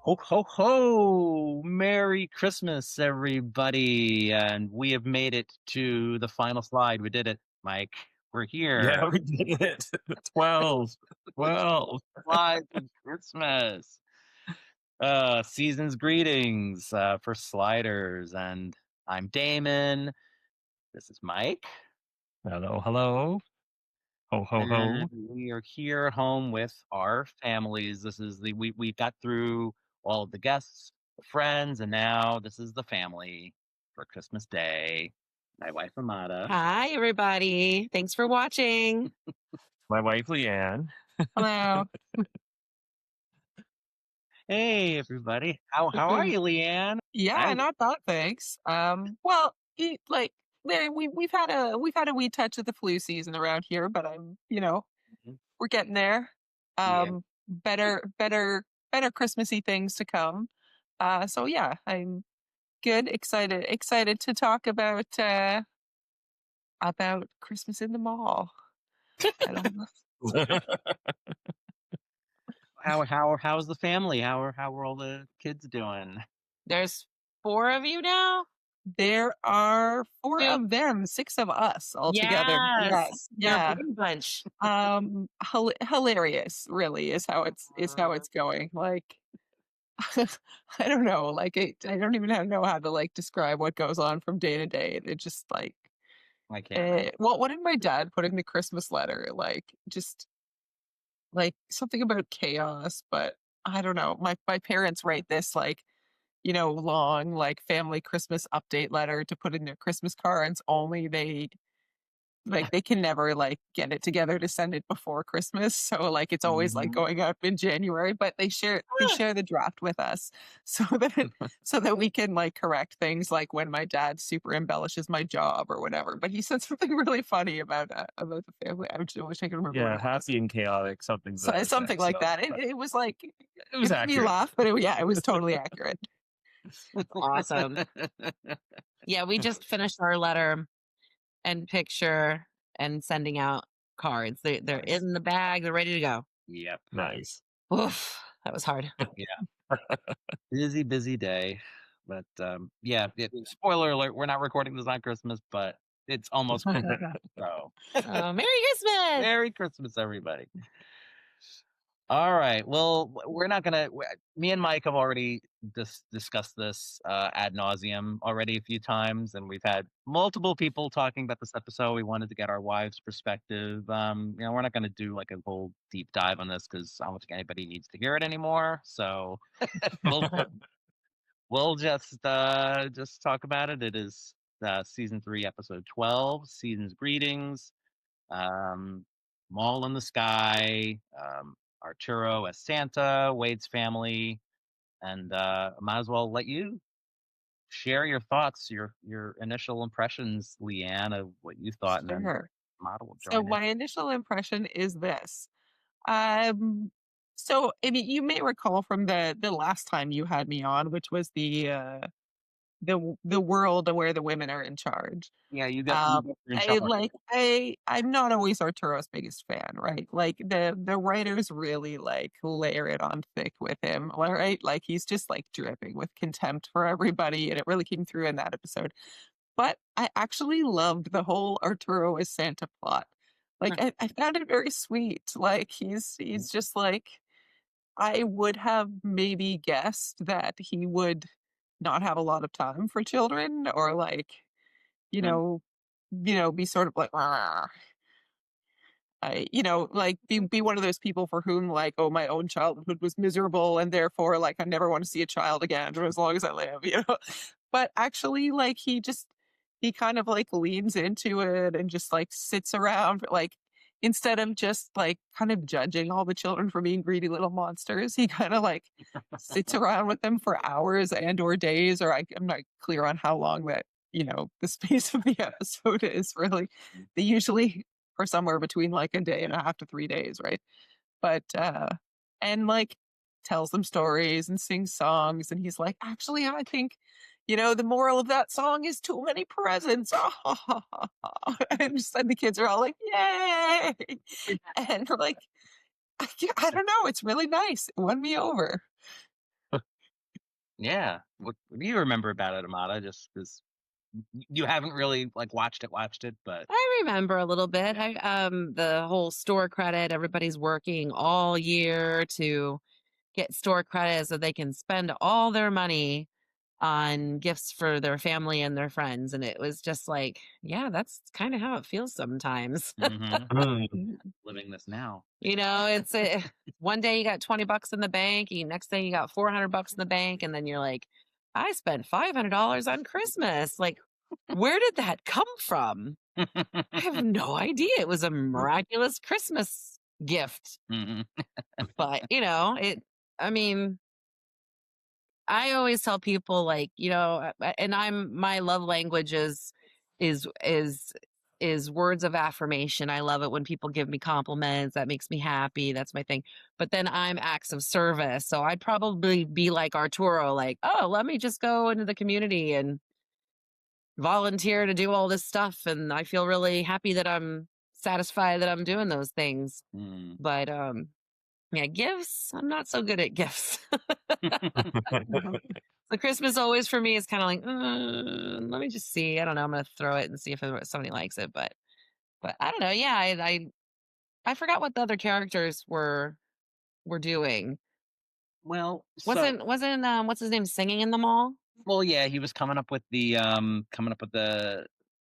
Ho, ho, ho! Merry Christmas, everybody. And we have made it to the final slide. We did it, Mike. We're Yeah, here. we did it. 12. 12. Slides of Christmas. Season's greetings for sliders. And I'm Damon. This is Mike. Hello, hello. Ho, ho, And ho. we are here home with our families. This is we got through all of the guests, the friends, and now this is the family for Christmas Day. My wife Amada. Hi, everybody. Thanks for watching. My wife, Leanne. Hello. Hey everybody. How are you, Leanne? Yeah, not bad, thanks. Well, like we've had a wee touch of the flu season around here, but Mhm. we're getting there. Yeah. Better Christmassy things to come. So yeah, I'm good, excited to talk about Christmas in the mall. I don't know. How's the family? How are all the kids doing? There's 4 of you now? There are 4 Two. of them, 6 of us altogether. Yes. You're a Yeah. Brady Bunch. Hilarious, really, is how it's going. Like, I don't know. Like, I don't even know how to like describe what goes on from day to day. It just like, I can't. what did my dad put in the Christmas letter? Like, just like something about chaos, but I don't know. My parents write this like long like family Christmas update letter to put in their Christmas cards. Only they can never like get it together to send it before Christmas. So like it's always like Mhm. going up in January, but they share the draft with us so that we can like correct things like when my dad super embellishes my job or whatever. But he said something really funny about the family. I wish I could remember what Yeah, it was. happy and chaotic, something to So, that something effect, like so, that. but It was like it was it made me accurate. laugh, but it was totally accurate. Awesome. Yeah, we just finished our letter and picture and sending out cards. They're Nice. in the bag. They're ready to go. Yep. Nice. Oof, that was hard. Busy day. But yeah, spoiler alert, we're not recording this on Christmas, but it's almost Christmas. So Merry Christmas. Merry Christmas, everybody. All right. Well, we're not gonna. Me and Mike have already discussed this ad nauseum already a few times, and we've had multiple people talking about this episode. We wanted to get our wives' perspective. We're not going to do like a whole deep dive on this because I don't think anybody needs to hear it anymore. So we'll we'll just talk about it. It is season 3, episode 12, season's greetings. Mall in the Sky, Arturo as Santa, Wade's family, and might as well let you share your thoughts, your initial impressions, Leanne, of what you thought, and then Sure. Model will So join in. my initial impression is this. Um, so I mean, you may recall from the last time you had me on, which was the world where the women are in charge. Yeah, you got you're in charge. I'm not always Arturo's biggest fan, right? Like the writers really like layer it on thick with him, all right? Like he's just like dripping with contempt for everybody, and it really came through in that episode. But I actually loved the whole Arturo as Santa plot. Like I found it very sweet. Like he's just like I would have maybe guessed that he would not have a lot of time for children or like, you Mm. know, be sort of like "Rah." Like be one of those people for whom like, oh, my own childhood was miserable and therefore like I never want to see a child again for as long as I live. But actually like he kind of like leans into it and just like sits around like instead of just like kind of judging all the children for being greedy little monsters, he kind of like sits around with them for hours and or days, or I'm not clear on how long that, the space of the episode is really. They usually for somewhere between like a day and a half to 3 days, right? But and like tells them stories and sings songs, and he's like, actually, I think, the moral of that song is too many presents. And the kids are all like, yay! And like, I don't know, it's really nice. It won me over. Yeah. What do you remember about it, Amada? Just because you haven't really like watched it, but I remember a little bit. The whole store credit, everybody's working all year to get store credit so they can spend all their money on gifts for their family and their friends. And it was just like, yeah, that's kind of how it feels sometimes. living this now. You know, it's one day you got $20 in the bank, next day you got $400 in the bank, and then you're like, I spent $500 on Christmas. Like, where did that come from? I have no idea. It was a miraculous Christmas gift. But, I mean, I always tell people like, and my love language is is words of affirmation. I love it when people give me compliments. That makes me happy. That's my thing. But then I'm acts of service. So I'd probably be like Arturo, like, oh, let me just go into the community and volunteer to do all this stuff. And I feel really happy that I'm satisfied that I'm doing those things. But yeah, gifts, I'm not so good at gifts. The Christmas always for me is kind of like, let me just see. I don't know. I'm going to throw it and see if somebody likes it. But I don't know. Yeah, I forgot what the other characters were doing. Well, wasn't what's his name singing in the mall? Well, yeah, he was coming up with the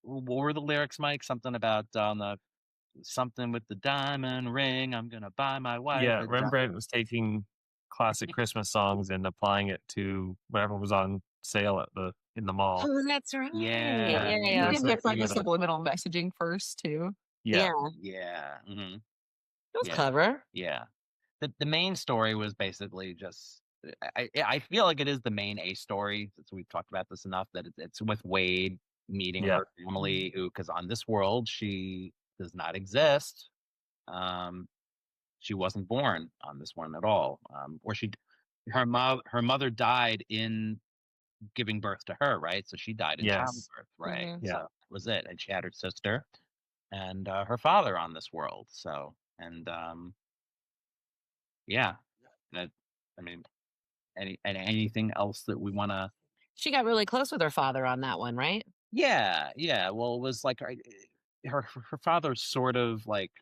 what were the lyrics, Mike? Something about something with the diamond ring. I'm gonna buy my wife. Yeah, Rembrandt was taking classic Christmas songs and applying it to whatever was on sale in the mall. Oh, that's right. Yeah. You did get like a subliminal messaging first too. Yeah. Mm-hmm. That was clever. Yeah. The main story was basically just I feel like it is the main A story. So we've talked about this enough that it's with Wade meeting her family, who, because on this world she does not exist. She wasn't born on this one at all. Or her mother died in giving birth to her, right? So she died in childbirth, right? Mm-hmm. Yeah, so that was it. And she had her sister and her father on this world. So yeah, that I mean, anything else that we want to? She got really close with her father on that one, right? Yeah. Well, it was like her father's sort of like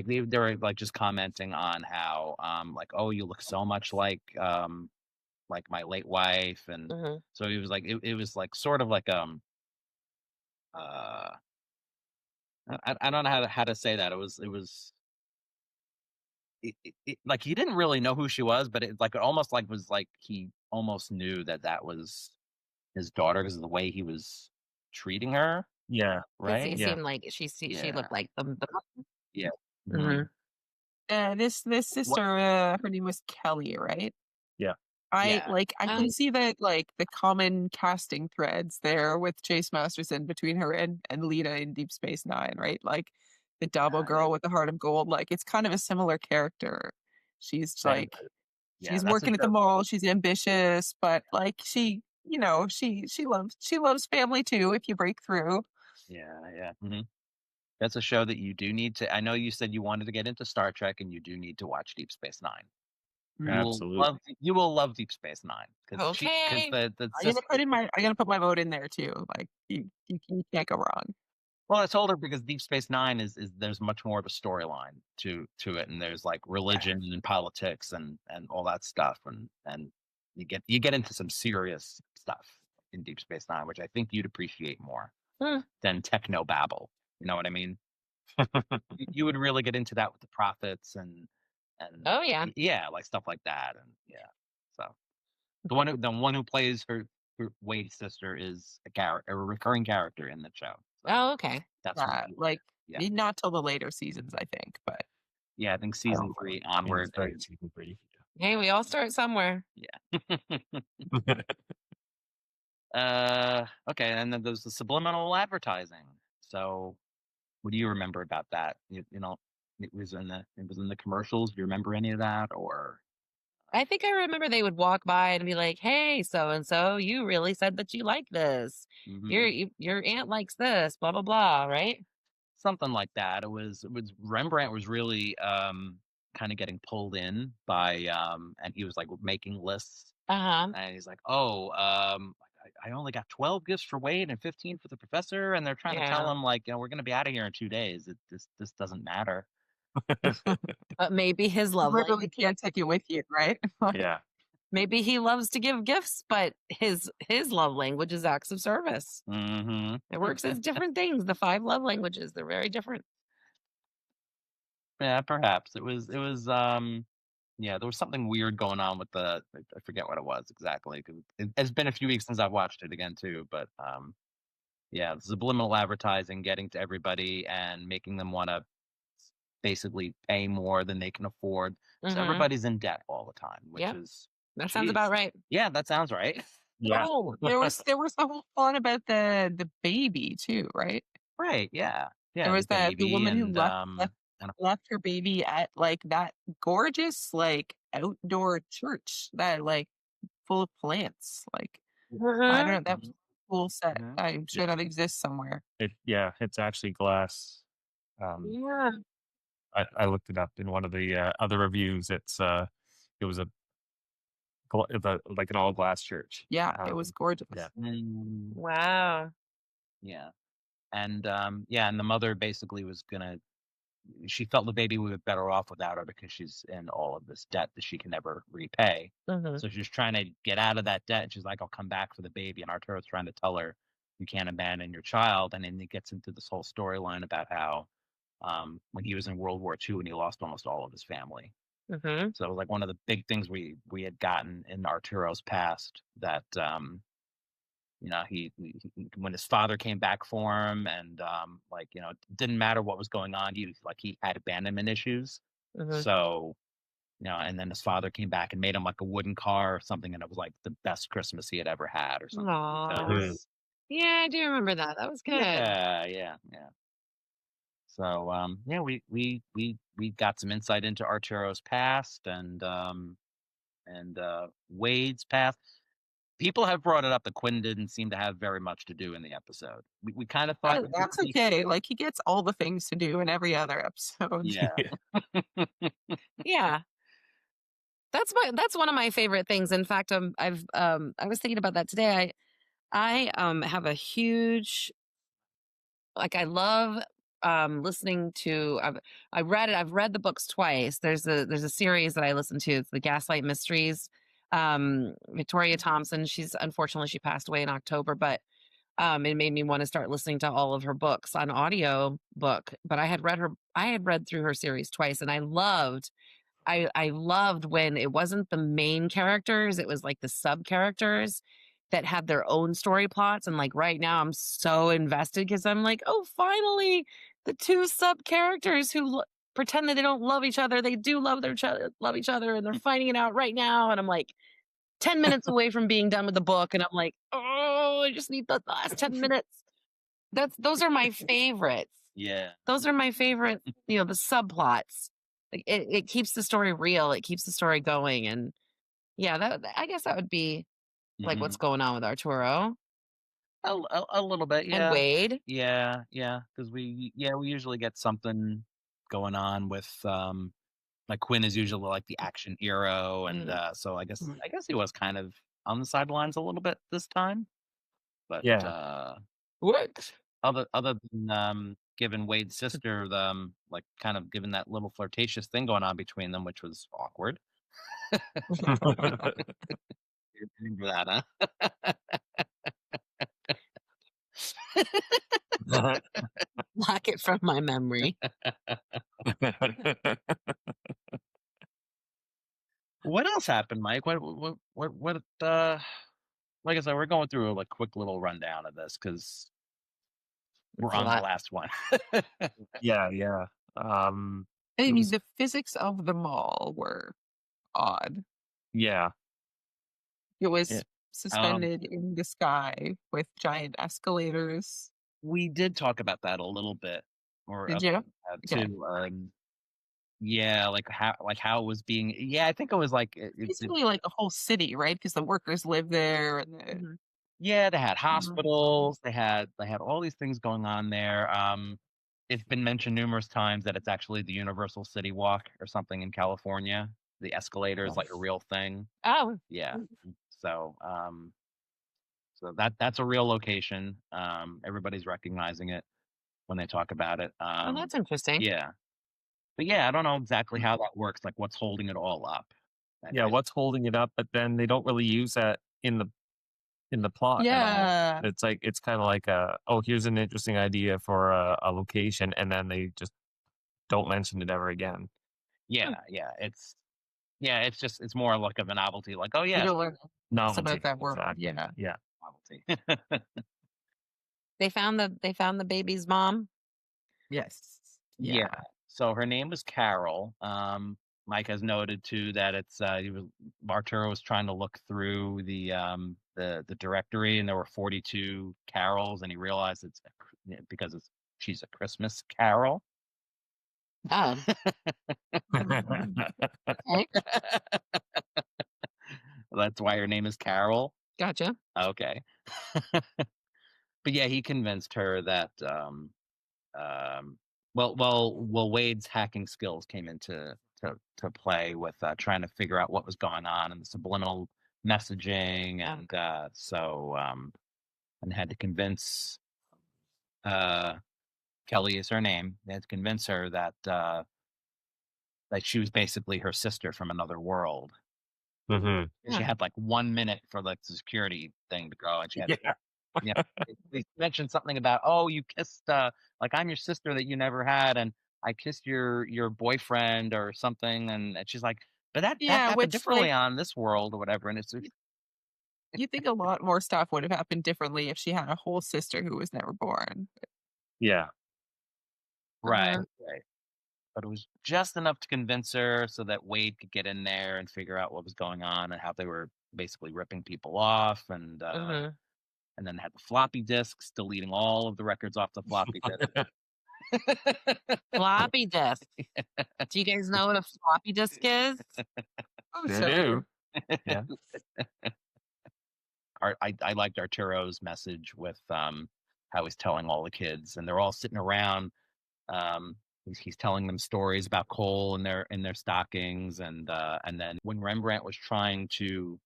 they were like just commenting on how like, oh, you look so much like my late wife, and so he was like it was like sort of like I don't know how to say that. It was like he didn't really know who she was, but it like it almost like was like he almost knew that was his daughter because of the way he was treating her. Yeah. Right. It seemed like she looked like the yeah. This sister, her name was Kelly, right? Yeah. I can see that like the common casting threads there with Chase Masterson between her and Lita in Deep Space Nine, right? Like the double girl with the heart of gold. Like it's kind of a similar character. She's like she's working at the mall, she's ambitious, but like she loves family too if you break through. Yeah. That's a show that you do need to. I know you said you wanted to get into Star Trek, and you do need to watch Deep Space Nine. Absolutely, you will love Deep Space Nine. Okay, I'm gonna put my vote in there too. Like you can't go wrong. Well, I told her because Deep Space Nine is there's much more of a storyline to it, and there's like religion and politics and all that stuff, and you get into some serious stuff in Deep Space Nine, which I think you'd appreciate more than techno babble. You know what I mean? You would really get into that with the prophets and oh yeah, like stuff like that, and so the one who plays her Wade's sister is a recurring character in the show. So oh okay, that's not till the later seasons, I think, but yeah, I think season 3 onward. Season 3. Hey, we all start somewhere. Yeah. Okay, and then there's the subliminal advertising. So what do you remember about that? You know, it was in the commercials. Do you remember any of that? Or I think I remember they would walk by and be like, "Hey, so and so, you really said that you like this. Your aunt likes this, blah blah blah," right? Something like that. It was Rembrandt was really kind of getting pulled in by and he was like making lists And he's like, "Oh, I only got 12 gifts for Wade and 15 for the professor," and they're trying to tell Yeah. him like, we're going to be out of here in 2 days. This doesn't matter. But maybe his You love literally language, can't take it with you, right? Yeah. maybe he loves to give gifts, but his love language is acts of service. Mm-hmm. It works as different things. The 5 love languages, they're very different. Yeah, perhaps yeah, there was something weird going on with I forget what it was exactly. 'Cause it's been a few weeks since I've watched it again too, but yeah, subliminal advertising getting to everybody and making them want to basically pay more than they can afford. So Mhm. everybody's in debt all the time, which Yep. is That sounds about geez. right. Yeah, that sounds right. Yeah. Oh, there was the whole fun about the baby too, right? Right, yeah. There Yeah, the was the baby woman who and and left her baby at like that gorgeous like outdoor church that like full of plants. Like I don't Mhm. know, that was a cool set. mhm. I'm sure that exists somewhere. It's actually glass. Um, Yeah. I looked it up in one of the other reviews. It was like an all glass church. Yeah, it was gorgeous. Yeah. Mm, Wow. yeah. And yeah, and the mother basically was gonna she felt the baby would be better off without her because she's in all of this debt that she can never repay. Mhm. So she's trying to get out of that debt. And she's like, I'll come back for the baby. And Arturo's trying to tell her, you can't abandon your child. And then it gets into this whole storyline about how when he was in World War II and he lost almost all of his family. Mhm. So it was like one of the big things we had gotten in Arturo's past that when his father came back for him and like it didn't matter what was going on, he had abandonment issues. Mhm. So and then his father came back and made him like a wooden car or something, and it was like the best Christmas he had ever had or something. Aw. Mhm. Because Yeah, I do remember that. That was good. yeah. So yeah, we got some insight into Arturo's past and Wade's past. People have brought it up that Quinn didn't seem to have very much to do in the episode. We kind of thought you'd That's see. okay. Like he gets all the things to do in every other episode. Yeah. Yeah. That's one of my favorite things. In fact, I was thinking about that today. I have a huge, like, I love listening to I've read the books twice. There's a series that I listen to. It's the Gaslight Mysteries. Victoria Thompson, she passed away in October, but it made me want to start listening to all of her books on audio book. But I had read through her series twice, and I loved when it wasn't the main characters, it was like the sub characters that had their own story plots. And like right now, I'm so invested because I'm like, oh, finally, the 2 sub characters who pretend that they don't love each other, they do love each other, and they're fighting it out right now. And I'm like 10 minutes away from being done with the book, and I'm like, oh, I just need the last 10 minutes. Those are my favorites. Yeah. Those are my favorite, the subplots. Like it keeps the story real. It keeps the story going. And yeah, I guess that would be like what's Mhm. going on with Arturo A little bit, and yeah. Wade. Yeah, because we usually get something going on with like Quinn is usually like the action hero, and Mm. so I guess he was kind of on the sidelines a little bit this time, but Yeah. What? other than giving Wade's sister the like kind of giving that little flirtatious thing going on between them, which was awkward. You remember that, huh? Lock it from my memory. What else happened, Mike? What like I said, we're going through a like quick little rundown of this because we're It's a on the lot. last one. Yeah. Um, I it mean, was the physics of them all were odd. yeah. It Yeah. was suspended in the sky with giant escalators. We did talk about that a little bit, or Did you? Okay. too. Yeah, like how it was being. Yeah, I think it was like Basically, like a whole city, right? Because the workers live there, and Mhm. yeah, they had Mhm. hospitals. They had all these things going on there. It's been mentioned numerous times that it's actually the Universal City Walk or something in California. the escalator is like a real thing. Oh, Yeah. So so that's a real location. Everybody's recognizing it when they talk about it. oh, that's interesting. Yeah. But yeah, I don't know exactly how that works, like what's holding it all up. Yeah, what's holding it up? But then they don't really use that in the plot at all. Yeah. It's kind of like here's an interesting idea for a location, and then they just don't mention it ever again. Yeah, it's more like of a novelty, like, oh You yeah, don't learn Novelty. about that world. Exactly. Yeah. Yeah. novelty. They found the baby's mom. Yes. Yeah. So her name was Carol. Mike has noted too that it's Arturo was trying to look through the directory, and there were 42 carols, and he realized because she's a Christmas carol. Oh, okay. That's why her name is Carol. Gotcha. Okay. But yeah, he convinced her that Wade's hacking skills came into to play with trying to figure out what was going on and the subliminal messaging, and and had to convince Kelly is her name. They had to convince her that she was basically her sister from another world. Mm-hmm. She had like 1 minute for like the security thing to go, and she had they mentioned something about, oh, you kissed like I'm your sister that you never had, and I kissed your boyfriend or something, and she's like, but that happened which, differently on this world or whatever, and it's you think a lot more stuff would have happened differently if she had a whole sister who was never born. Yeah. right. But it was just enough to convince her so that Wade could get in there and figure out what was going on and how they were basically ripping people off, and then had the floppy disks, deleting all of the records off the floppy disk. Floppy disk. Do you guys know what a floppy disk is? Oh, They do. Yeah. I liked Arturo's message with how he's telling all the kids, and they're all sitting around. He's telling them stories about coal in their stockings, and then when Rembrandt was trying to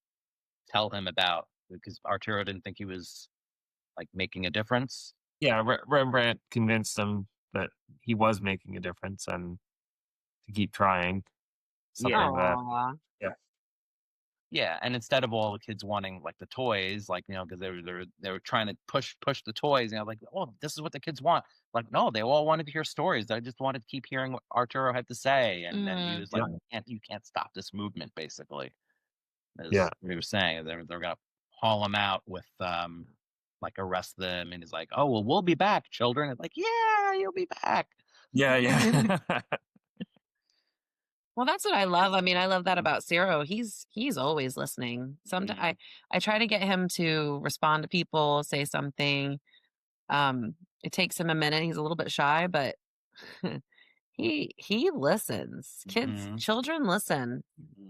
tell him about, because Arturo didn't think he was like making a difference. Yeah, Rembrandt convinced them that he was making a difference and to keep trying. Something like that. Aw. Yeah, and instead of all the kids wanting like the toys, like, because they were trying to push the toys, like, oh, this is what the kids want. Like, no, they all wanted to hear stories. They just wanted to keep hearing what Arturo had to say, and then he was like, you can't stop this movement, basically. As he was saying, they're gonna haul him out with like arrest them, and he's like, oh well, we'll be back, children. It's like, yeah, you'll be back. Yeah. Well, that's what I love. I mean, I love that about Ciro. He's always listening. Sometimes I try to get him to respond to people, say something. It takes him a minute. He's a little bit shy, but he listens. Children listen.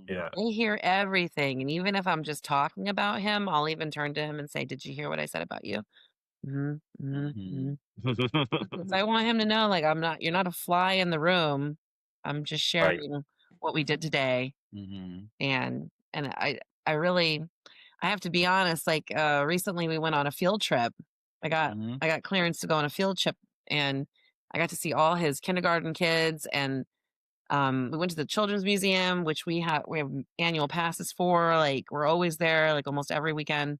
Yeah. They hear everything. And even if I'm just talking about him, I'll even turn to him and say, did you hear what I said about you? I want him to know, like, you're not a fly in the room. I'm just sharing what we did today. And I really, I have to be honest, like, recently we went on a field trip. I got clearance to go on a field trip, and I got to see all his kindergarten kids, and we went to the Children's Museum, which we have annual passes for. Like, we're always there, like almost every weekend.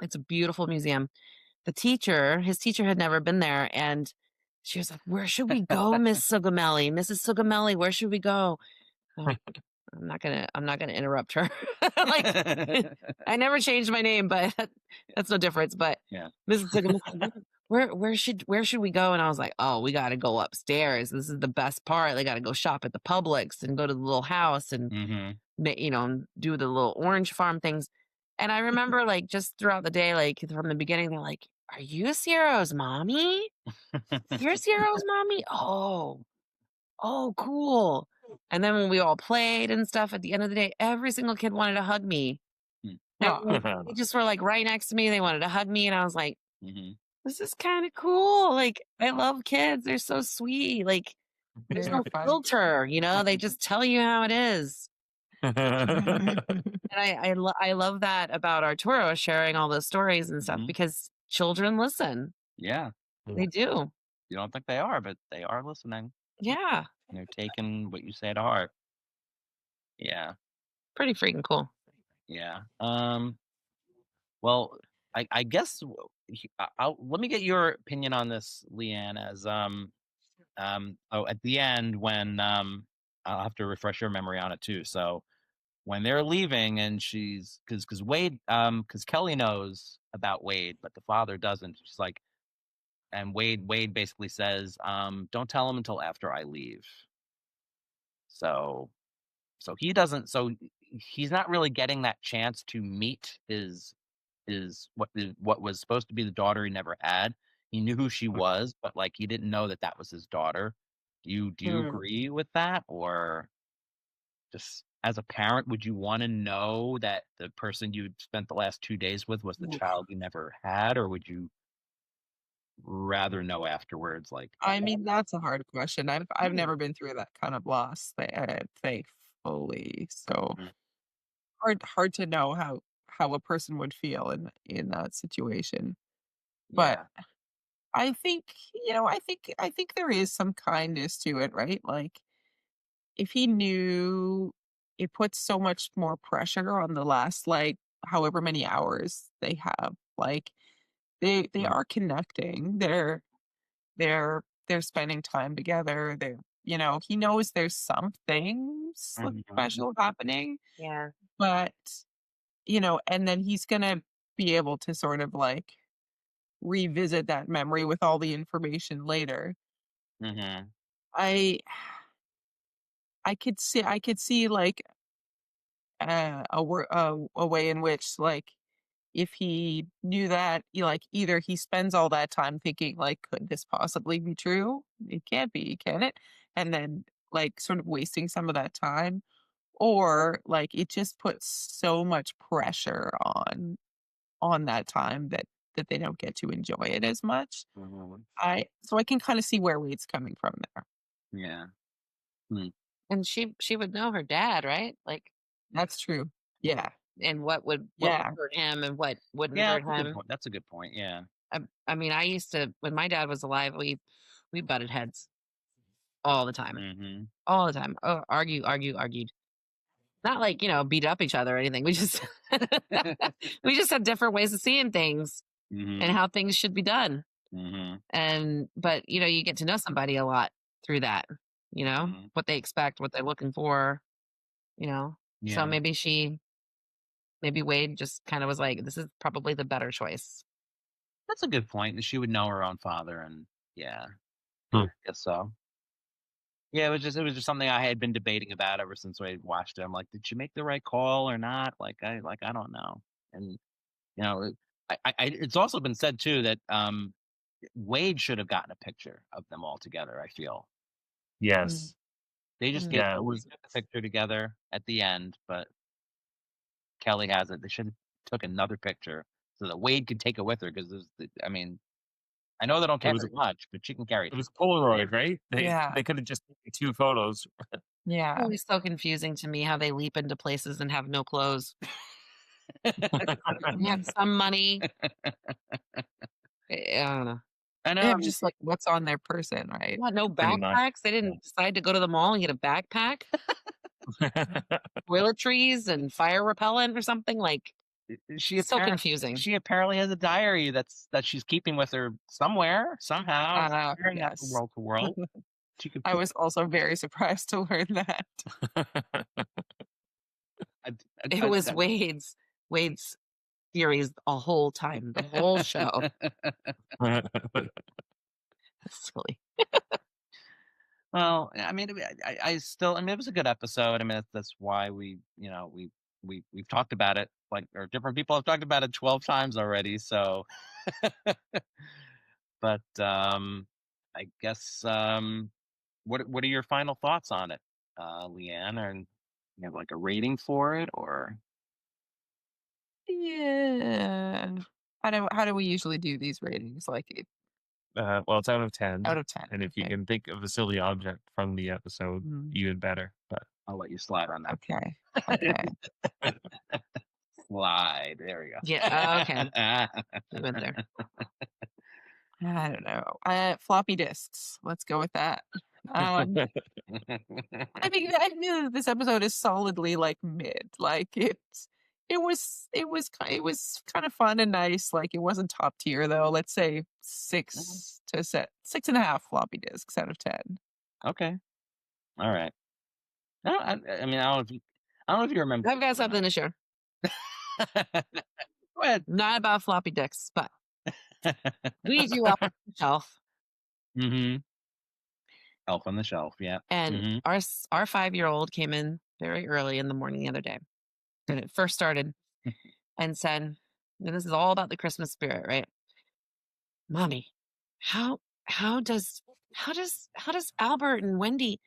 It's a beautiful museum. His teacher had never been there, and she was like, where should we go, Mrs. Sugamelli, where should we go? I'm not gonna interrupt her. Like, I never changed my name, but that's no difference. But yeah, Mrs. Sugamelli, where should we go? And I was like, oh, we got to go upstairs. This is the best part. They got to go shop at the Publix and go to the little house and do the little orange farm things. And I remember, like, just throughout the day, like from the beginning, they're like, are you Ciro's mommy? You're Ciro's mommy? Oh, cool. And then when we all played and stuff, at the end of the day, every single kid wanted to hug me. They just were like right next to me. They wanted to hug me. And I was like, this is kind of cool. Like, I love kids. They're so sweet. Like, there's no filter, they just tell you how it is. And I love that about Arturo sharing all those stories and stuff Mhm. because children listen. Yeah. They do. You don't think they are, but they are listening. Yeah. They're taking what you say to heart. Yeah. Pretty freaking cool. Yeah. Well, I guess let me get your opinion on this, Leanne. As at the end when I'll have to refresh your memory on it too. So when they're leaving and she's because Wade because Kelly knows about Wade, but the father doesn't. She's like, and Wade basically says, don't tell him until after I leave. So he doesn't. So he's not really getting that chance to meet what was supposed to be the daughter he never had. He knew who she was, but like he didn't know that that was his daughter. Do you agree with that, or just as a parent, would you want to know that the person you spent the last 2 days with was the child you never had, or would you rather know afterwards? Like, I mean, that's a hard question. I've never been through that kind of loss, thankfully. So Mhm. hard to know how a person would feel in that situation. But Yeah. I think, I think there is some kindness to it, right? Like if he knew it puts so much more pressure on the last like however many hours they have. Like they Mm, are connecting. They're spending time together. He knows there's something mhm, special happening, Yeah. but and then he's gonna be able to sort of like revisit that memory with all the information later. mhm, I I could see like a way in which like if he knew that like either he spends all that time thinking like could this possibly be true? It can't be, can it? And then like sort of wasting some of that time, or like it just puts so much pressure on that time that they don't get to enjoy it as much. mhm. I can kind of see where Wade's coming from there. Yeah. Mm, And she would know her dad, right? Like, That's true. Yeah. and what would Yeah. hurt him and what wouldn't yeah, hurt that's a good him. point. That's a good point. Yeah. I mean, I used to when my dad was alive, we butted heads all the time, Mhm. all the time. Oh, argued. Not like beat up each other or anything. We just we just had different ways of seeing things and Mhm. how things should be done. Mhm. And but you get to know somebody a lot through that. Mhm. What they expect, what they're looking for. You know, so Yeah. maybe Wade just kind of was like, this is probably the better choice. That's a good point. That she would know her own father, and yeah, Hmm. guess so. Yeah, it was just something I had been debating about ever since I watched it. I'm like, did she make the right call or not? I don't know. And you know, it's also been said too that Wade should have gotten a picture of them all together. I feel Mm, Yes. they just mm. get Yeah, it they was get the picture together at the end, but Kelly has it. They should have took another picture so that Wade could take it with her because I mean, I know they don't it was carry much, but she can carry it was two. a Polaroid, right? They Yeah. they could have just taken 2 photos. Yeah. Always so confusing to me how they leap into places and have no clothes. They have some money. I don't know. I know. They I have mean, just like what's on their person, right? What, no Pretty much. backpacks? They didn't decide to go to the mall and get a backpack, toiletries, and fire repellent or something. Like, she so apparently confusing. she apparently has a diary that she's keeping with her somewhere somehow, sharing that from Yes. world to world. She could I put. was also very surprised to learn that. I, It I, was Wade's theories the whole time, the whole show. Silly. well, I mean, I still. I mean, it was a good episode. I mean, that's why we've talked about it or different people have talked about it 12 times already. So, but I guess what are your final thoughts on it, Leanne? And you have like a rating for it, or Yeah. How do we usually do these ratings? Like Well, it's out of 10. Out of 10. And if you Okay. can think of a silly object from the episode, even better. But I'll let you slide on that. Okay. Okay. Slide. There we go. Yeah. Okay. We went there. I don't know. Floppy disks. Let's go with that. I mean, I knew that this episode is solidly like mid. Like it was kind of fun and nice. Like it wasn't top tier though. Let's say 6.5 floppy disks out of 10. Okay. All right. I mean, I don't know if you remember. I've got something to share. Go ahead. Not about floppy disks, but we do Elf on the Shelf, Mm-hmm. Elf on the Shelf. Yeah. and our 5-year-old came in very early in the morning the other day, and it first started, and said, and "This is all about the Christmas spirit, right, Mommy? How does Albert and Wendy?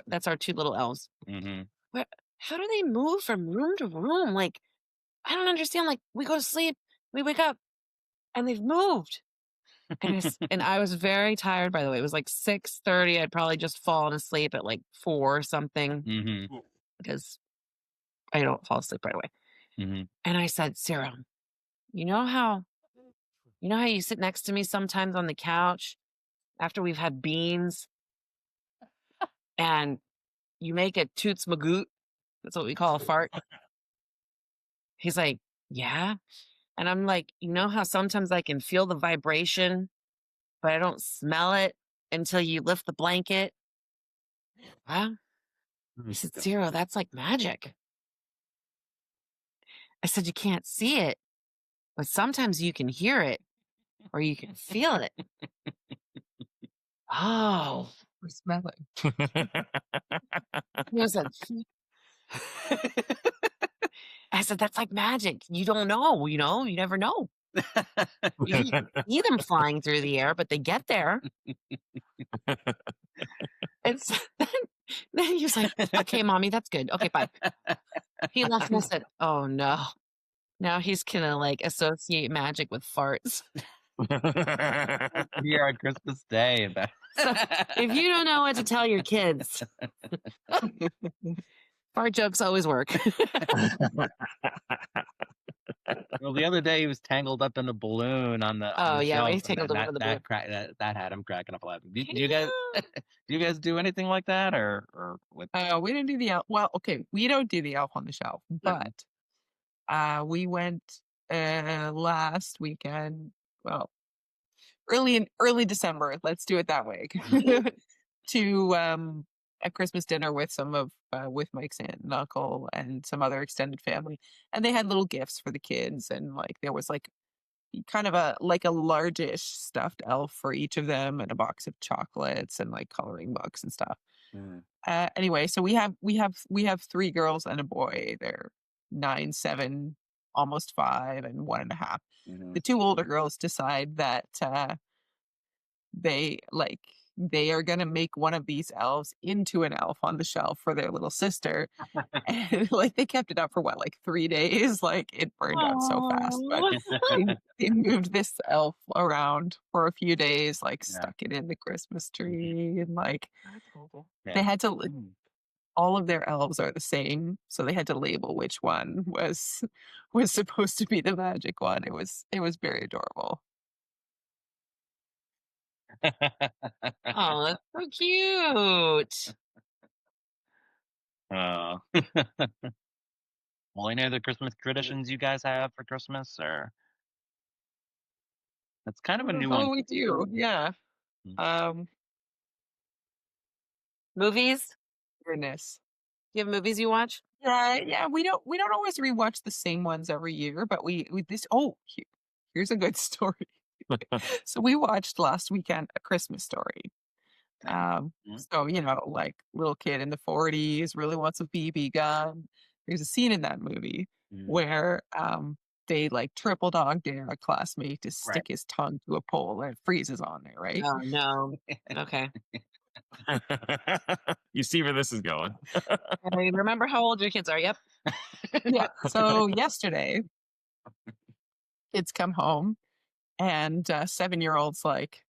That's our 2 little elves. Mm-hmm. How do they move from room to room? Like, I don't understand. Like, we go to sleep, we wake up, and they've moved." And I was very tired, by the way. It was like 6:30. I'd probably just fallen asleep at like 4 or something, Mm-hmm. because I don't fall asleep right away. Mm-hmm. And I said, "Sarah, you know how you sit next to me sometimes on the couch after we've had beans and you make a toots magoot? That's what we call a fart." He's like, "Yeah." And I'm like, "You know how sometimes I can feel the vibration, but I don't smell it until you lift the blanket?" Well, he said, "Zero, that's like magic." I said, "You can't see it, but sometimes you can hear it or you can feel it." Oh, We're smelling. he was like, I said, "That's like magic. You don't know, you never know. You see them flying through the air, but they get there." And so then he was like, "Okay, Mommy, that's good. Okay, bye." He left and I said, "Oh no. Now he's gonna like associate magic with farts." Here on Christmas Day. So if you don't know what to tell your kids, fart jokes always work. Well, the other day he was tangled up in a balloon on the. Oh the yeah, when shelf, he's tangled and up in the balloon. that had him cracking up laughing. Do you guys do you guys do anything like that or with? We didn't do the elf. Well, okay, we don't do the Elf on the Shelf, but we went last weekend. Well, early December. Let's do it that way. To a Christmas dinner with some of with Mike's aunt and uncle and some other extended family, and they had little gifts for the kids, and like there was like kind of a largish stuffed elf for each of them, and a box of chocolates and like coloring books and stuff. Anyway, so we have 3 girls and a boy. They're 9, 7, almost 5, and 1.5. The 2 older girls decide that they are gonna make one of these elves into an elf on the shelf for their little sister. And like they kept it up for what, like 3 days? Like it burned out so fast. But they moved this elf around for a few days, like stuck it in the Christmas tree, and like they had to all of their elves are the same, so they had to label which one was supposed to be the magic one. It was very adorable. Oh, that's so cute. Well, any other Christmas traditions you guys have for Christmas, or that's kind of a new Oh, one. we do, yeah. Movies? Goodness. Do you have movies you watch? Yeah. We don't always rewatch the same ones every year, but we this. Oh, here's a good story. So we watched last weekend A Christmas Story. So like little kid in the 40s really wants a BB gun. There's a scene in that movie where they like triple dog dare a classmate to stick his tongue to a pole and it freezes on there, right? Oh no. Okay. You see where this is going. I remember how old your kids are. Yep. Yeah. So yesterday, kids come home and 7-year-old's like,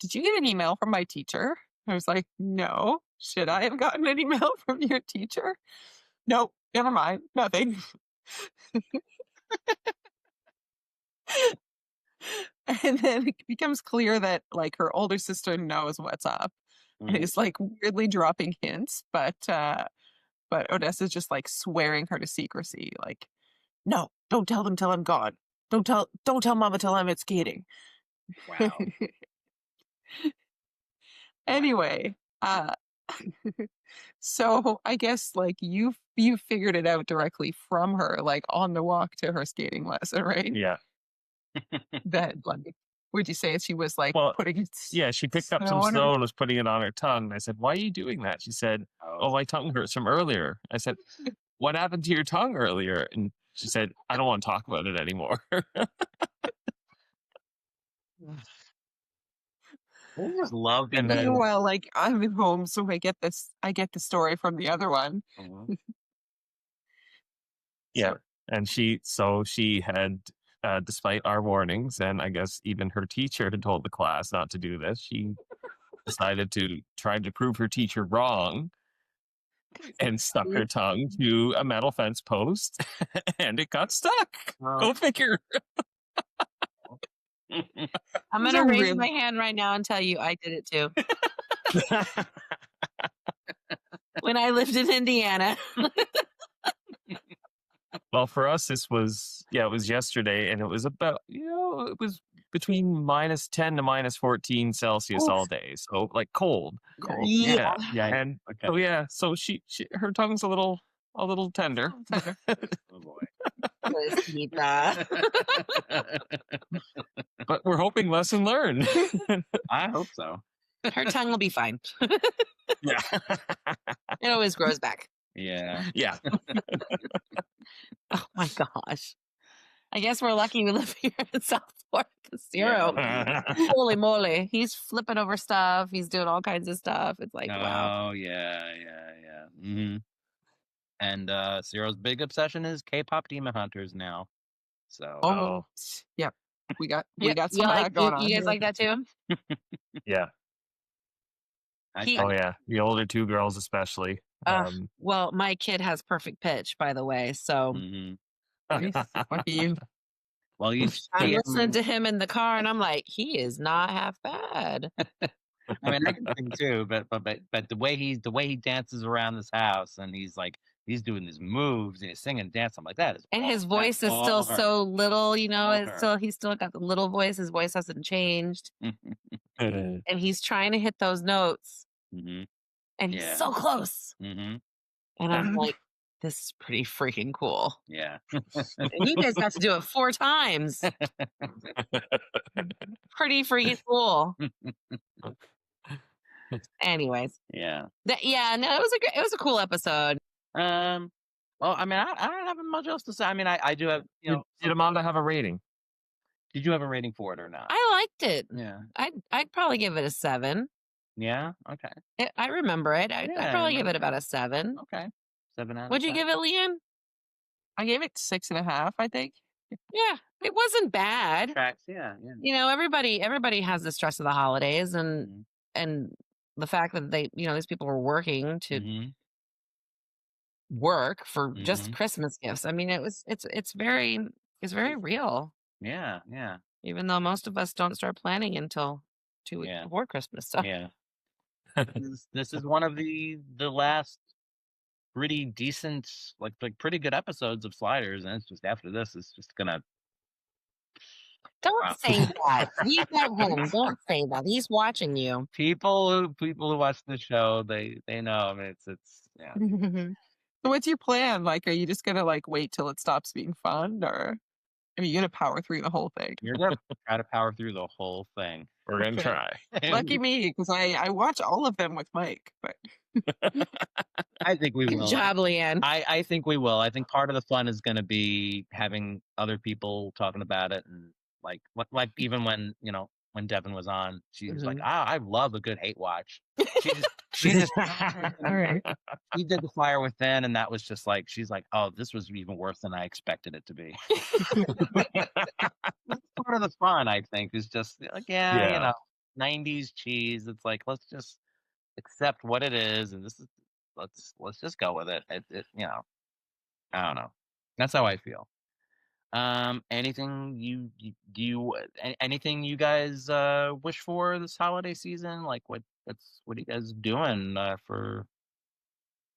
did you get an email from my teacher? I was like, no. Should I have gotten an email from your teacher? Nope. Never mind. Nothing. And then it becomes clear that like her older sister knows what's up and is like weirdly dropping hints, but Odessa's just like swearing her to secrecy. Like, no, don't tell them till I'm gone. Don't tell Mama till I'm at skating. Wow. Anyway, so I guess like you figured it out directly from her, like on the walk to her skating lesson, right? Yeah. That like, would you say she was like Well, putting Yeah, she picked up snow some on her- snow and was putting it on her tongue. And I said, "Why are you doing that?" She said, "Oh, my tongue hurts from earlier." I said, "What happened to your tongue earlier?" And she said, "I don't want to talk about it anymore." I just love being And then- Meanwhile, like I'm at home, so I get the story from the other one. Yeah. And she had, despite our warnings, and I guess even her teacher had told the class not to do this, she decided to try to prove her teacher wrong and stuck her tongue to a metal fence post and it got stuck. Go figure. I'm These going to are raise really- my hand right now and tell you I did it too. When I lived in Indiana. Well, for us, it was yesterday, and it was about, it was between -10 to -14 Celsius Oof. all day. So like cold. Yeah. And Okay. so she her tongue's a little tender. Oh boy. Cosita. But we're hoping lesson learned. I hope so. Her tongue will be fine. Yeah. It always grows back. Yeah. Yeah. Oh my gosh. I guess we're lucky we live here in South Florida. Zero. Holy moly. He's flipping over stuff. He's doing all kinds of stuff. It's like, wow. Oh yeah. Mm-hmm. And Ciro's big obsession is K-pop Demon Hunters now. So Oh. Yep. We got Yeah, some of that going on. you guys here. like that too? Yeah. He- Oh yeah. The older two girls especially. Well, my kid has perfect pitch, by the way. So mhm. Lucky you. Well, you I'm see, listening to him in the car and I'm like, he is not half bad. I mean, I can sing too, but the way he dances around this house, and he's doing his moves and he's singing and dancing, I'm like, that is. And his that's voice is all still her. so little, All it's her. he's still got the little voice. His voice hasn't changed. Mhm. And he's trying to hit those notes. Mhm. And he's Yeah. so close. Mhm. And I'm like, this is pretty freaking cool. Yeah. And you guys got to do it 4 times. Pretty freaking cool. Anyways, Yeah. no, it was a cool episode. Well, I mean, I don't have much else to say. I mean, I do have, Did Amanda have a rating? Did you have a rating for it or not? I liked it. Yeah. I'd probably give it a 7. Yeah. Okay. I remember it. I'd Yeah, I probably give it remember about a 7. Okay. 7 out of Would you 10. give it, Leanne? I gave it 6.5, I think. Yeah, it wasn't bad. Tracks? Yeah. Everybody has the stress of the holidays and Mhm. and the fact that they, these people were working to Mhm. work for just Mhm. Christmas gifts. I mean, it's very real. Yeah. Yeah. Even though most of us don't start planning until 2 weeks Yeah. before Christmas. So Yeah. This is one of the last pretty decent, like pretty good episodes of Sliders, and it's just after this, it's just gonna. don't Wow. say that. Leave that him. Don't say that. He's watching you. People who watch the show, they know. I mean, it's yeah. So what's your plan? Like, are you just gonna like wait till it stops being fun, or are you gonna power through the whole thing? You're gonna try to power through the whole thing. We're gonna try. Lucky me, because I watch all of them with Mike. But I think we Good will. job, Leanne. I think we will. I think part of the fun is going to be having other people talking about it, and like even when when Devin was on, she was like, I love a good hate watch. She just all right. she did the Fire Within, and that was just like, she's like, oh, this was even worse than I expected it to be. That's part of the fun, I think, is just like, Yeah. '90s cheese. It's like, let's just accept what it is, and this is let's just go with it. I don't know. That's how I feel. Anything anything you guys wish for this holiday season? Like what are you guys doing for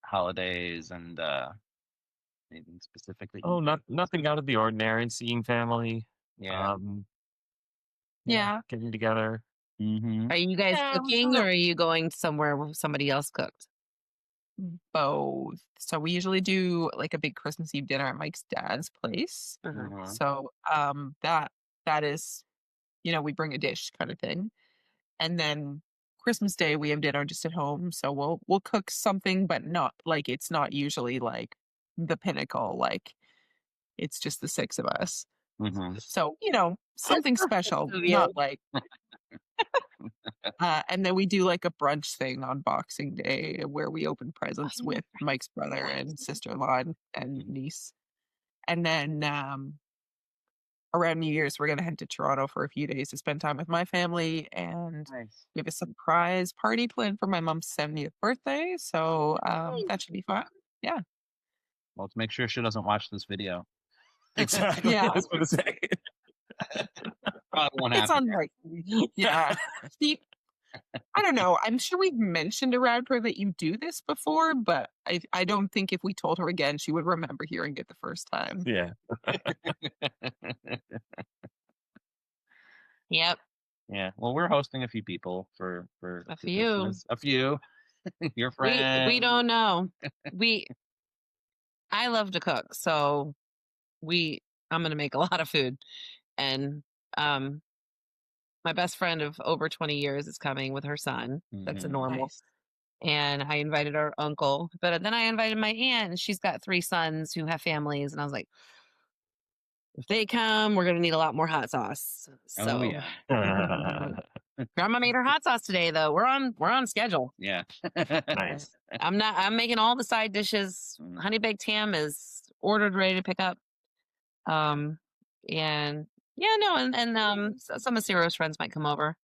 holidays and anything specific that Oh, you nothing out of the ordinary. Seeing family. yeah. Yeah. Getting together. Mm-hmm. Are you guys Yeah, we cooking, sort or of are you going somewhere where somebody else cooked? both. So we usually do like a big Christmas Eve dinner at Mike's dad's place. Mm-hmm. So that is, we bring a dish kind of thing. And then Christmas Day we have dinner just at home. So we'll cook something, but not like it's not usually like the pinnacle. Like it's just the six of us. Mm-hmm. So, something special, Studio. not like and then we do like a brunch thing on Boxing Day where we open presents with Mike's brother and sister-in-law and Mhm. niece. And then around New Year's, we're going to head to Toronto for a few days to spend time with my family. And Nice. we have a surprise party planned for my mom's 70th birthday. So that should be fun. Yeah. Well, let's make sure she doesn't watch this video. Exactly. Yeah. I was going to say. Probably won't It's happen. unlikely. Yeah. See, I don't know. I'm sure we've mentioned around her that you do this before, but I don't think if we told her again, she would remember hearing it the first time. Yeah. Yep. Yeah. Well, we're hosting a few people for A few. Christmas. A few. Your friends. We don't know. I love to cook, so I'm gonna make a lot of food. And my best friend of over 20 years is coming with her son. That's a Mhm. normal. Nice. And I invited our uncle, but then I invited my aunt, and she's got 3 sons who have families. And I was like, if they come, we're gonna need a lot more hot sauce. Oh So yeah. Grandma made her hot sauce today, though. We're on schedule. Yeah. Nice. I'm making all the side dishes. Honey baked ham is ordered, ready to pick up. And yeah, no, and some of Ciro's friends might come over.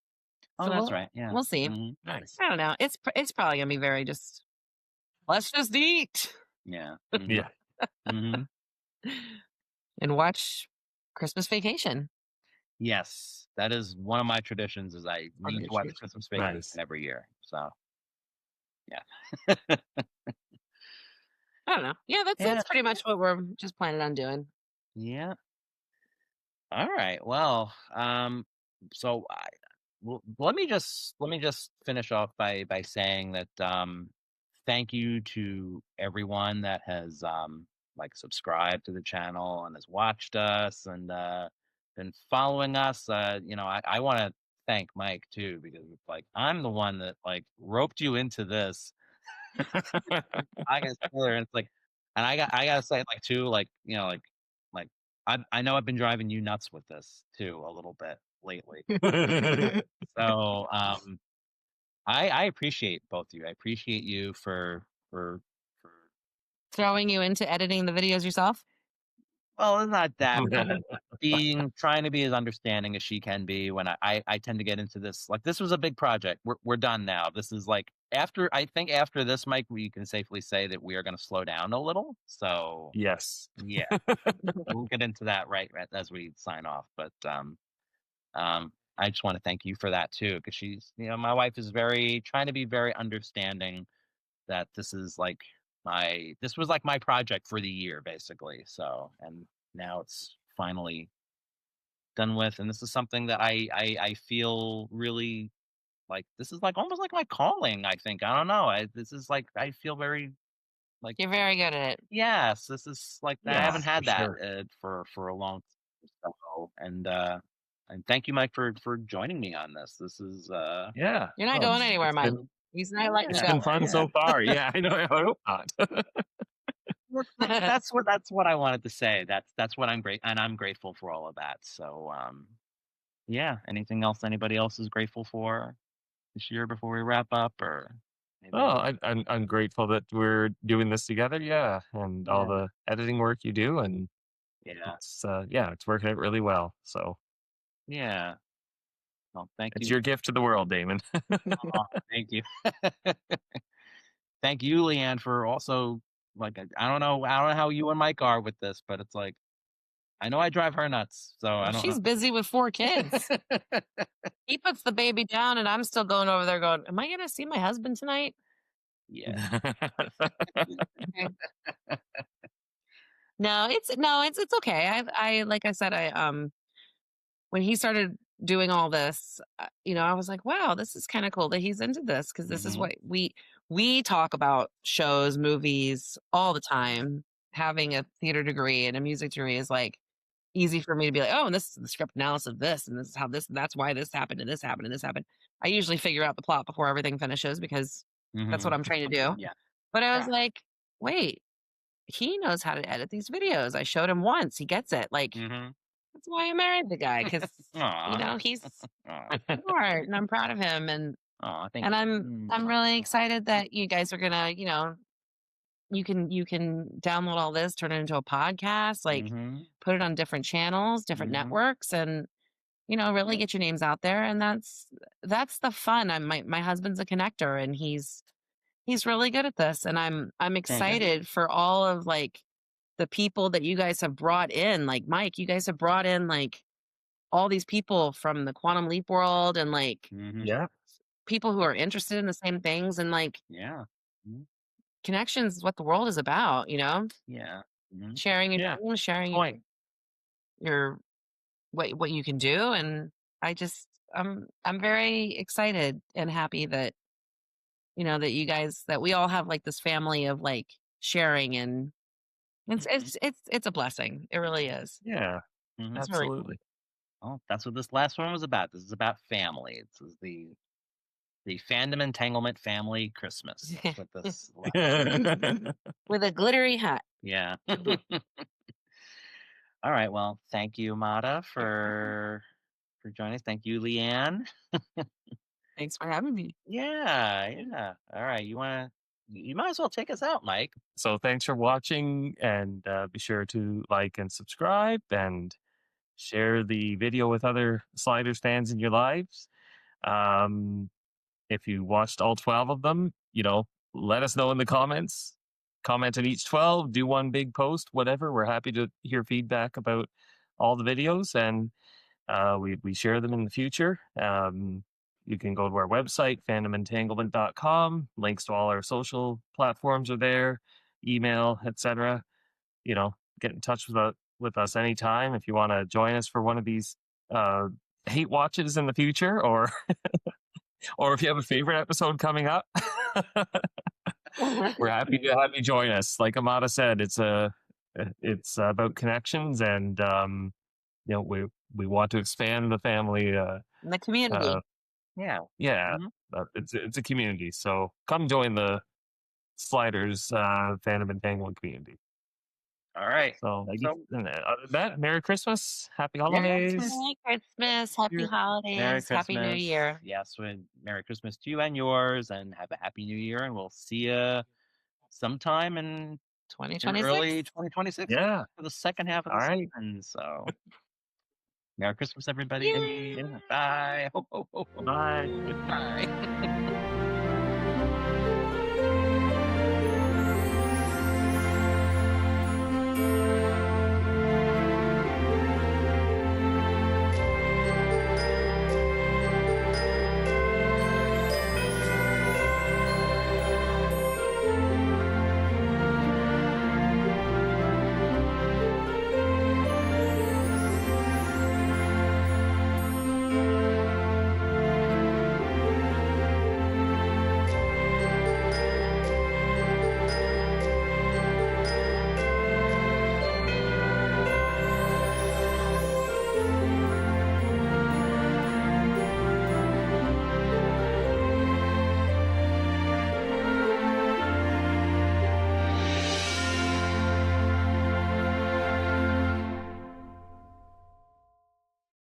Oh, So that's right. Yeah. we'll see. Mhm. Nice. I don't know. It's probably gonna be very just let's just eat Yeah. Yeah. Mm-hmm. and watch Christmas Vacation. Yes, that is one of my traditions. Is I need to watch Tradition. Christmas Vacation Nice. every year. So yeah. I don't know. Yeah, Yeah. that's pretty much what we're just planning on doing. Yeah. All right. Well, so let me just finish off by saying that thank you to everyone that has like subscribed to the channel and has watched us and been following us. I want to thank Mike too, because it's like I'm the one that like roped you into this. I guess and it's like, and I gotta say like too, like like I know I've been driving you nuts with this too a little bit lately. So I appreciate both of you. I appreciate you for Throwing you into editing the videos yourself. well, it's not that trying to be as understanding as she can be when I tend to get into this. Like this was a big project. We're done now. This is like I think after this, Mike, we can safely say that we are going to slow down a little. So Yes. yeah, we'll get into that right as we sign off. But I just want to thank you for that too, because she's my wife is trying to be very understanding that this was like my project for the year basically. So and now it's finally done with, and this is something that I feel really like this is like almost like my calling. I think I don't know. This is like I feel very like You're very good at it. yes. This is like I Yeah, haven't had for that for a long time. So, and thank you, Mike, for joining me on this. This is Yeah. You're not Well, going anywhere, it's Mike. been He's not letting it's you been go. fun so far. Yeah, I know. I hope not. that's what I wanted to say. That's what I'm grateful for all of that. So yeah. Anything else anybody else is grateful for this year before we wrap up, or maybe Oh, I'm grateful that we're doing this together. Yeah, and all yeah, the editing work you do, and yeah, it's working out really well. So yeah. Well, thank It's you. your gift to the world, Damon. Aw, thank you. Thank you, Leanne, for also like I don't know how you and Mike are with this, but it's like I know I drive her nuts, so I Well, don't she's know. busy with 4 kids. He puts the baby down, and I'm still going over there going, "Am I going to see my husband tonight?" Yeah. No, it's okay. I like I said, when he started doing all this, I was like, wow, this is kind of cool that he's into this because this is Mhm. what we talk about shows, movies all the time. Having a theater degree and a music degree is like easy for me to be like, oh, and this is the script analysis of this, and this is how this, and that's why this happened, and this happened, and this happened. I usually figure out the plot before everything finishes because that's what Mhm. I'm trained to do. Yeah. But I was Yeah. like, wait, he knows how to edit these videos. I showed him once. He gets it. Like, Mhm. that's why I married the guy because Aw. he's Aw. smart and I'm proud of him Aw, thank and you. I'm really excited that you guys are gonna, you can download all this, turn it into a podcast, like Mhm. put it on different channels, different Mhm. networks, and really Yep. get your names out there. And that's the fun. My husband's a connector and he's really good at this. And I'm Thank you. excited for all of like the people that you guys have brought in. Like Mike, you guys have brought in like all these people from the quantum leap world and like Mhm. Yeah. people who are interested in the same things and like Yeah. Mhm. connections is what the world is about, Yeah. Mhm. sharing your Yeah. dreams, sharing Point. your what you can do. And I just I'm very excited and happy that that you guys that we all have like this family of like sharing and it's a blessing. It really is. Yeah. Mhm. It's really Absolutely. Well, that's what this last one was about. This is about family. This is the Fandom Entanglement family Christmas. cool. That's what this With a glittery hat. Yeah. All right. Well, thank you, Mata, for joining us. Thank you, Leanne. Thanks for having me. Yeah, yeah. All right. You might as well take us out, Mike. So thanks for watching, and be sure to like and subscribe and share the video with other Sliders fans in your lives. If you watched all 12 of them, let us know in the comments. Comment on each 12, do one big post, whatever. We're happy to hear feedback about all the videos, and we share them in the future. You can go to our website, fandomentanglement.com. Links to all our social platforms are there, email, etc. Get in touch with us anytime if you want to join us for one of these hate watches in the future, or or if you have a favorite episode coming up. We're happy to have you join us. Like Amada said, it's about connections, and we want to expand the family. In the community. Yeah. Yeah, Mhm. it's a community. So come join the Sliders Fandom Entanglement community. All right. So, So other than that, Merry Christmas, Happy Merry Holidays. Christmas. Merry Christmas, Happy Merry Holidays, Happy New Christmas. Year. Yes, Merry Christmas to you and yours, and have a Happy New Year, and we'll see you sometime in 2026. early 2026 Yeah. for the second half of All the right. season. So, Merry Christmas, everybody. Yay. Yeah, bye. Ho, ho, ho, ho. Bye. Bye.